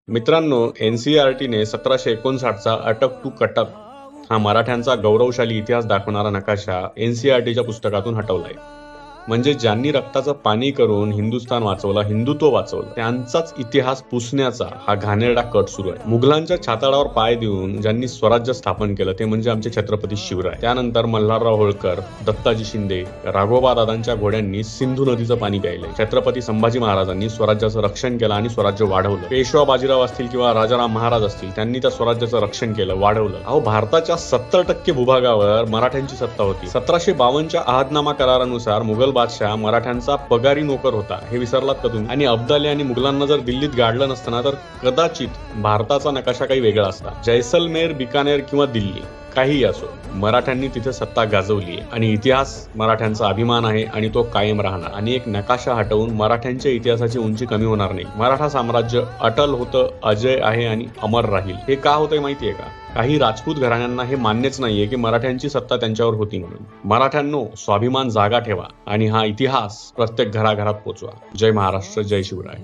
मित्रांनो, NCERTने 1759चा अटक टू कटक हा मराठ्यांचा गौरवशाली इतिहास दाखवणारा नकाशा NCERTच्या पुस्तकातून हटवलाय. म्हणजे ज्यांनी रक्ताचं पाणी करून हिंदुस्थान वाचवला, हिंदुत्व वाचवलं, त्यांचाच इतिहास पुसण्याचा हा घाणेरडा कट सुरू आहे. मुघलांच्या छाताडावर पाय देऊन ज्यांनी स्वराज्य स्थापन केलं ते म्हणजे आमचे छत्रपती शिवराय. त्यानंतर मल्हारराव होळकर, दत्ताजी शिंदे, राघोबा दादांच्या घोड्यांनी सिंधू नदीचं पाणी प्यायलंय. छत्रपती संभाजी महाराजांनी स्वराज्याचं रक्षण केलं आणि स्वराज्य वाढवलं. पेशवा बाजीराव असतील किंवा राजाराम महाराज असतील, त्यांनी त्या स्वराज्याचं रक्षण केलं, वाढवलं. अहो, भारताच्या 70% भूभागावर मराठ्यांची सत्ता होती. 1752च्या अहदनामा करारानुसार मुघल बादशाह मराठ्यांचा पगारी नोकर होता. हे विसरलात का तुम्ही? आणि अब्दाली आणि मुघलांना जर दिल्लीत गाडलं नसतं तर कदाचित भारताचा नकाशा काही वेगळा असता. जैसलमेर, बिकानेर किंवा दिल्ली, काहीही असो, मराठ्यांनी तिथे सत्ता गाजवली आहे आणि इतिहास मराठ्यांचा अभिमान आहे आणि तो कायम राहणार. आणि एक नकाशा हटवून मराठ्यांच्या इतिहासाची उंची कमी होणार नाही. मराठा साम्राज्य अटल होतं, अजय आहे आणि अमर राहील. हे का होतंय माहितीये का? काही राजपूत घराण्यांना हे मान्यच नाहीये की मराठ्यांची सत्ता त्यांच्यावर होती म्हणून. मराठ्यांनो, स्वाभिमान जागा ठेवा आणि हा इतिहास प्रत्येक घराघरात पोचवा. जय महाराष्ट्र, जय शिवराय.